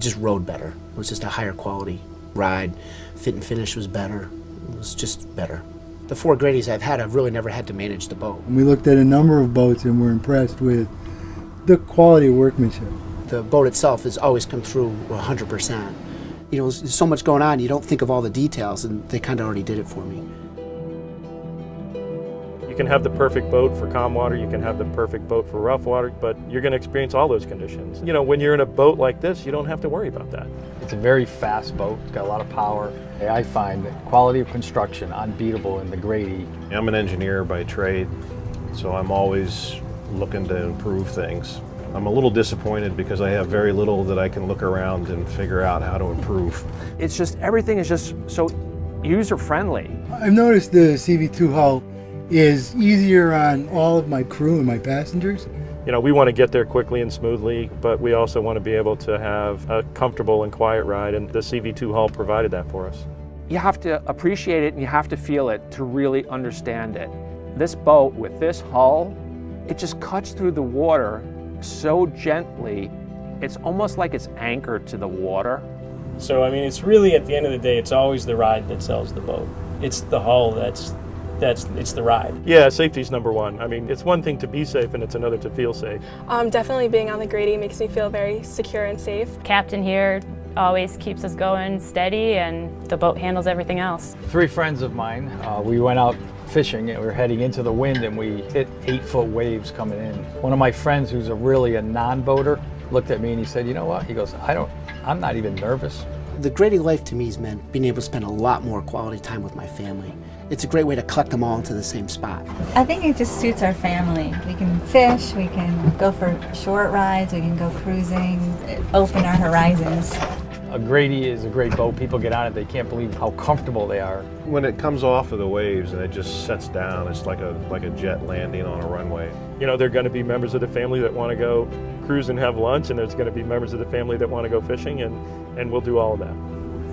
just rode better. It was just a higher quality ride. Fit and finish was better. It was just better. The 4 Grady's I've had, I've really never had to manage the boat. We looked at a number of boats and were impressed with the quality of workmanship. The boat itself has always come through 100%. You know, there's so much going on, you don't think of all the details, and they kind of already did it for me. You can have the perfect boat for calm water, you can have the perfect boat for rough water, but you're going to experience all those conditions. You know, when you're in a boat like this, you don't have to worry about that. It's a very fast boat, it's got a lot of power. I find that quality of construction unbeatable in the Grady. I'm an engineer by trade, so I'm always looking to improve things. I'm a little disappointed because I have very little that I can look around and figure out how to improve. It's just, everything is just so user-friendly. I've noticed the SeaV² hull is easier on all of my crew and my passengers. You know, we want to get there quickly and smoothly, but we also want to be able to have a comfortable and quiet ride, and the SeaV² hull provided that for us. You have to appreciate it and you have to feel it to really understand it. This boat with this hull, it just cuts through the water so gently. It's almost like it's anchored to the water. So I mean, it's really, at the end of the day, it's always the ride that sells the boat. It's the hull it's the ride. Yeah, safety's number one. I mean, it's one thing to be safe and it's another to feel safe. Definitely being on the Grady makes me feel very secure and safe. Captain here always keeps us going steady, and the boat handles everything else. 3 friends of mine, we went out fishing and we were heading into the wind and we hit 8-foot waves coming in. One of my friends, who's really a non-boater, looked at me and he said, you know what? He goes, I'm not even nervous. The Grady life to me has meant being able to spend a lot more quality time with my family. It's a great way to collect them all into the same spot. I think it just suits our family. We can fish, we can go for short rides, we can go cruising, open our horizons. A Grady is a great boat. People get on it, they can't believe how comfortable they are. When it comes off of the waves and it just sets down, it's like a jet landing on a runway. You know, there are going to be members of the family that want to go cruise and have lunch, and there's going to be members of the family that want to go fishing, and we'll do all of that.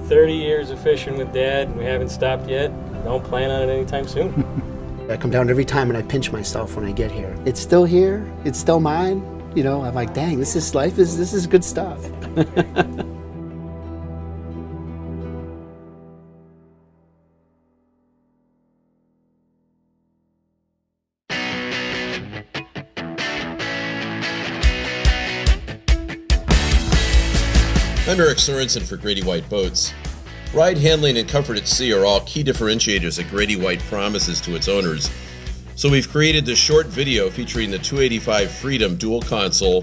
30 years of fishing with Dad, and we haven't stopped yet. Don't plan on it anytime soon. I come down every time and I pinch myself when I get here. It's still here, it's still mine. You know, I'm like, dang, this is good stuff. I'm Eric Sorensen for Grady-White Boats. Ride, handling, and comfort at sea are all key differentiators that Grady-White promises to its owners. So we've created this short video featuring the 285 Freedom dual console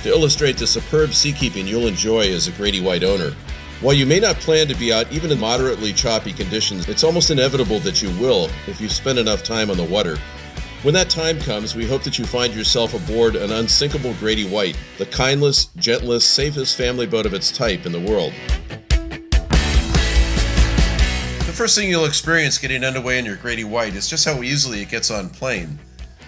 to illustrate the superb seakeeping you'll enjoy as a Grady-White owner. While you may not plan to be out even in moderately choppy conditions, it's almost inevitable that you will if you spend enough time on the water. When that time comes, we hope that you find yourself aboard an unsinkable Grady-White, the kindest, gentlest, safest family boat of its type in the world. The first thing you'll experience getting underway in your Grady-White is just how easily it gets on plane.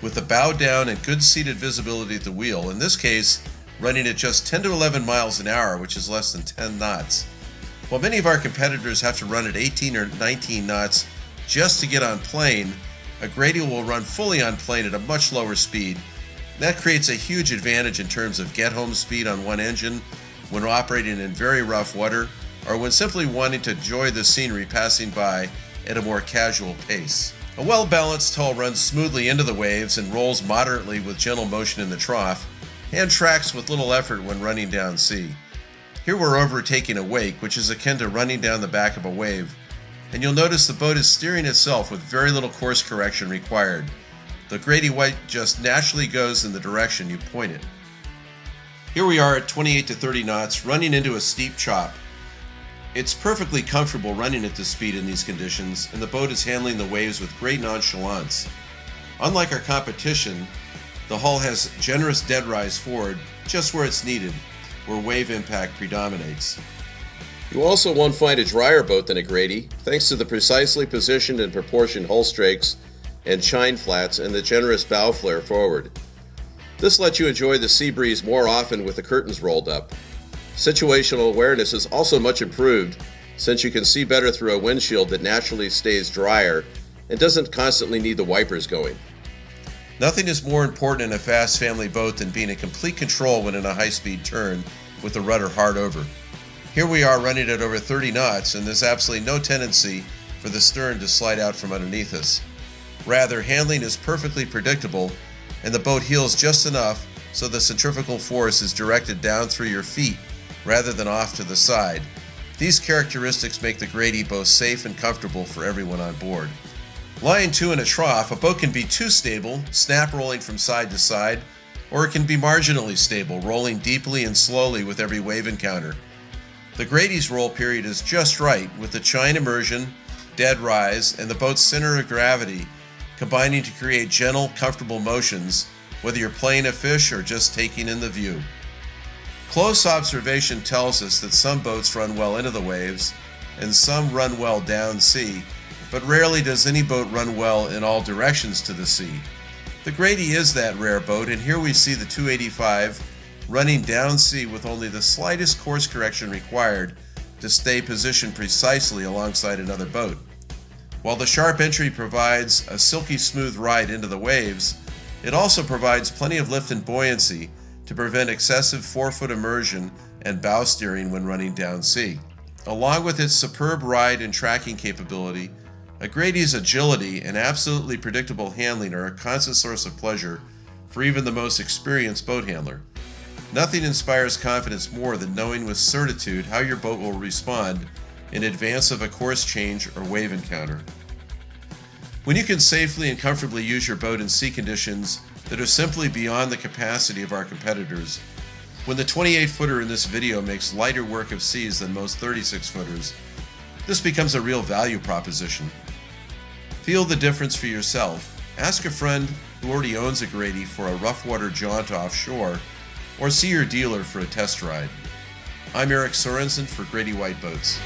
With the bow down and good seated visibility at the wheel, in this case, running at just 10 to 11 miles an hour, which is less than 10 knots. While many of our competitors have to run at 18 or 19 knots just to get on plane, a Grady will run fully on plane at a much lower speed. That creates a huge advantage in terms of get-home speed on one engine, when operating in very rough water, or when simply wanting to enjoy the scenery passing by at a more casual pace. A well-balanced hull runs smoothly into the waves and rolls moderately with gentle motion in the trough, and tracks with little effort when running down sea. Here we're overtaking a wake, which is akin to running down the back of a wave, and you'll notice the boat is steering itself with very little course correction required. The Grady-White just naturally goes in the direction you point it. Here we are at 28 to 30 knots, running into a steep chop. It's perfectly comfortable running at this speed in these conditions, and the boat is handling the waves with great nonchalance. Unlike our competition, the hull has generous dead rise forward, just where it's needed, where wave impact predominates. You also won't find a drier boat than a Grady, thanks to the precisely positioned and proportioned hull strakes and chine flats and the generous bow flare forward. This lets you enjoy the sea breeze more often with the curtains rolled up. Situational awareness is also much improved, since you can see better through a windshield that naturally stays drier and doesn't constantly need the wipers going. Nothing is more important in a fast family boat than being in complete control when in a high-speed turn with the rudder hard over. Here we are running at over 30 knots, and there's absolutely no tendency for the stern to slide out from underneath us. Rather, handling is perfectly predictable, and the boat heels just enough so the centrifugal force is directed down through your feet rather than off to the side. These characteristics make the Grady both safe and comfortable for everyone on board. Lying to in a trough, a boat can be too stable, snap rolling from side to side, or it can be marginally stable, rolling deeply and slowly with every wave encounter. The Grady's roll period is just right, with the chine immersion, dead rise, and the boat's center of gravity combining to create gentle, comfortable motions, whether you're playing a fish or just taking in the view. Close observation tells us that some boats run well into the waves and some run well down sea, but rarely does any boat run well in all directions to the sea. The Grady is that rare boat, and here we see the 285 running down sea with only the slightest course correction required to stay positioned precisely alongside another boat. While the sharp entry provides a silky smooth ride into the waves, it also provides plenty of lift and buoyancy to prevent excessive forefoot immersion and bow steering when running down sea. Along with its superb ride and tracking capability, a Grady's agility and absolutely predictable handling are a constant source of pleasure for even the most experienced boat handler. Nothing inspires confidence more than knowing with certitude how your boat will respond in advance of a course change or wave encounter. When you can safely and comfortably use your boat in sea conditions that are simply beyond the capacity of our competitors, when the 28-footer in this video makes lighter work of seas than most 36-footers, this becomes a real value proposition. Feel the difference for yourself. Ask a friend who already owns a Grady for a rough water jaunt offshore, or see your dealer for a test ride. I'm Eric Sorensen for Grady-White Boats.